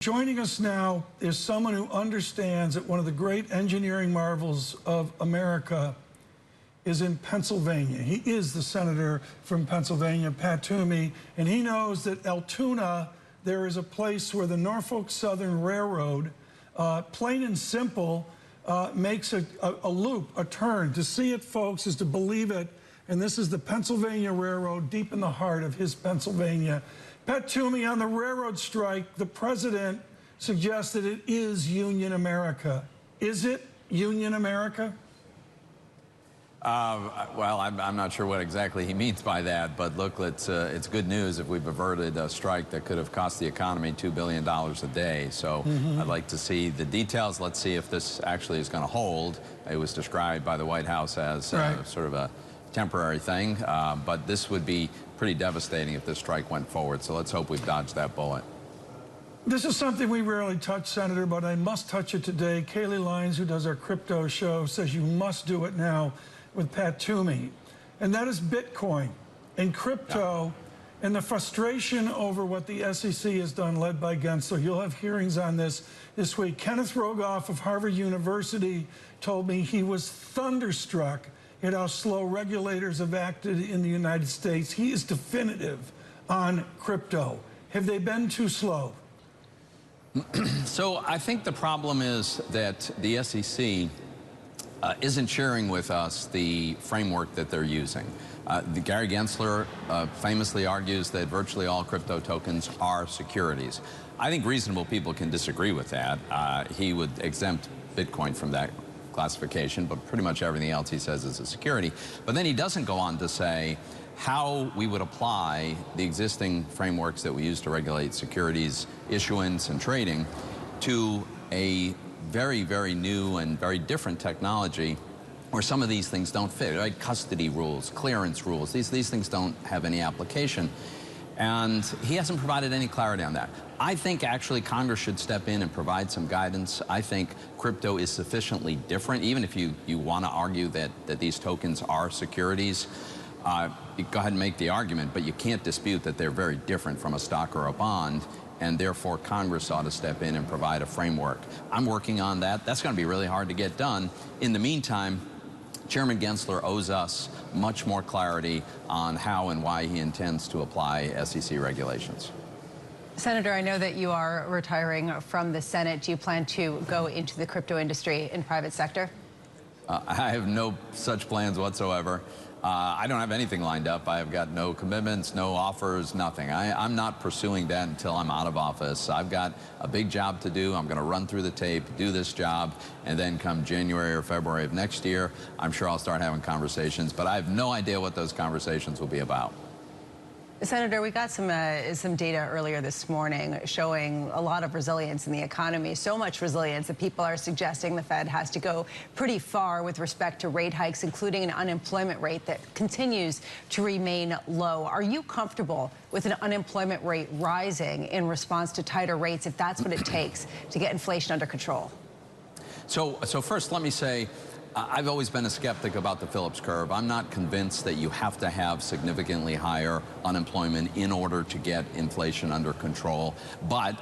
Joining us now is someone who understands that one of the great engineering marvels of America is in Pennsylvania. He is the senator from Pennsylvania, Pat Toomey, and he knows that Altoona, there is a place where the Norfolk Southern Railroad, plain and simple, makes a loop, a turn. To see it, folks, is to believe it. And this is the Pennsylvania Railroad, deep in the heart of his Pennsylvania. Pat Toomey, on the railroad strike, the president suggested it is Union America. Is it Union America? Well, I'm not sure what exactly he means by that, but look, it's good news if we've averted a strike that could have cost the economy $2 billion a day. So I'd like to see the details. Let's see if this actually is going to hold. It was described by the White House as sort of a temporary thing, but this would be pretty devastating if this strike went forward. So let's hope we've dodged that bullet. This is something we rarely touch, Senator, but I must touch it today. Kaylee Lyons, who does our crypto show, says you must do it now with Pat Toomey. And that is Bitcoin and crypto and the frustration over what the SEC has done, led by Gensler. You'll have hearings on this week. Kenneth Rogoff of Harvard University told me he was thunderstruck at how slow regulators have acted in the United States. He is definitive on crypto. Have they been too slow? So I think the problem is that the SEC isn't sharing with us the framework that they're using. Gary Gensler famously argues that virtually all crypto tokens are securities. I think reasonable people can disagree with that. He would exempt Bitcoin from that classification, but pretty much everything else he says is a security. But then he doesn't go on to say how we would apply the existing frameworks that we use to regulate securities issuance and trading to a very, very new and very different technology where some of these things don't fit, right? Custody rules, clearance rules, these things don't have any application. And he hasn't provided any clarity on that. I think actually Congress should step in and provide some guidance. I think crypto is sufficiently different, even if you want to argue that these tokens are securities. You go ahead and make the argument, but you can't dispute that they're very different from a stock or a bond, and therefore Congress ought to step in and provide a framework. I'm working on that. That's going to be really hard to get done. In the meantime, Chairman Gensler owes us much more clarity on how and why he intends to apply SEC regulations. Senator, I know that you are retiring from the Senate. Do you plan to go into the crypto industry in private sector? I have no such plans whatsoever. I don't have anything lined up. I have got no commitments, no offers, nothing. I'm not pursuing that until I'm out of office. I've got a big job to do. I'm going to run through the tape, do this job, and then come January or February of next year, I'm sure I'll start having conversations, but I have no idea what those conversations will be about. Senator, we got some data earlier this morning showing a lot of resilience in the economy, so much resilience that people are suggesting the Fed has to go pretty far with respect to rate hikes, including an unemployment rate that continues to remain low. Are you comfortable with an unemployment rate rising in response to tighter rates if that's what it takes to get inflation under control? So first, let me say, I've always been a skeptic about the Phillips curve. I'm not convinced that you have to have significantly higher unemployment in order to get inflation under control. But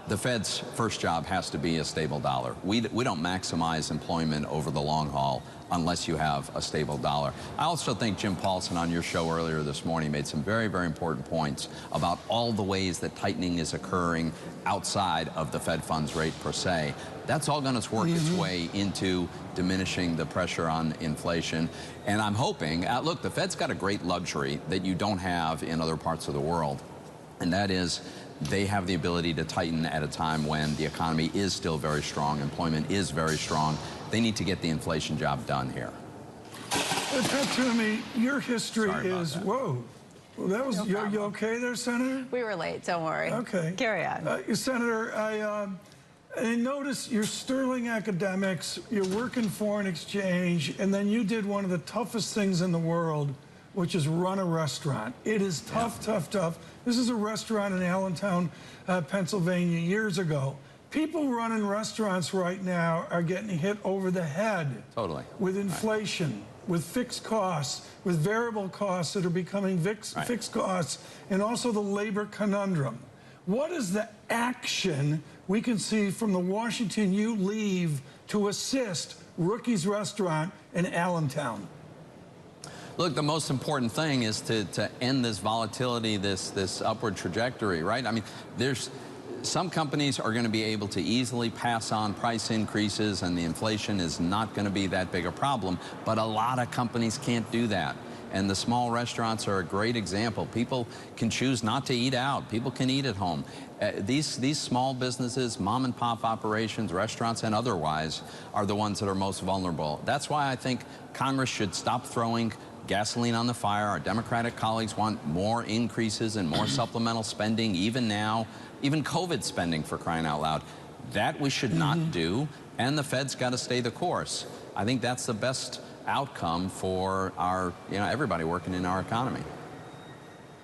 the Fed's first job has to be a stable dollar. We don't maximize employment over the long haul unless you have a stable dollar. I also think Jim Paulson on your show earlier this morning made some very, very important points about all the ways that tightening is occurring outside of the Fed funds rate per se. That's all going to work its way into diminishing the pressure on inflation. And I'm hoping, look, the Fed's got a great luxury that you don't have in other parts of the world, and that is they have the ability to tighten at a time when the economy is still very strong, employment is very strong. They need to get the inflation job done here. Pat Toomey, your history is, whoa. Well, that was, you okay there, Senator? We were late, don't worry. Okay. Carry on. Senator, I noticed you're sterling academics, you work in foreign exchange, and then you did one of the toughest things in the world, which is run a restaurant. It is tough, tough, tough. This is a restaurant in Allentown, Pennsylvania, years ago. People running restaurants right now are getting hit over the head. Totally. With inflation, with fixed costs, with variable costs that are becoming fixed costs, and also the labor conundrum. What is the action we can see from the Washington U leave to assist Rookie's Restaurant in Allentown? Look, the most important thing is to end this volatility, this upward trajectory, right? I mean, some companies are going to be able to easily pass on price increases, and the inflation is not going to be that big a problem, but a lot of companies can't do that. And the small restaurants are a great example. People can choose not to eat out. People can eat at home. These small businesses, mom and pop operations, restaurants and otherwise, are the ones that are most vulnerable. That's why I think Congress should stop throwing gasoline on the fire. Our Democratic colleagues want more increases and more supplemental spending, even now, even COVID spending, for crying out loud. That we should not do, and the Fed's got to stay the course. I think that's the best outcome for our, everybody working in our economy.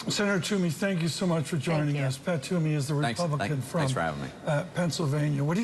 Senator Toomey, thank you so much for joining us. Pat Toomey is the Republican from Thanks for having me. Pennsylvania. What do you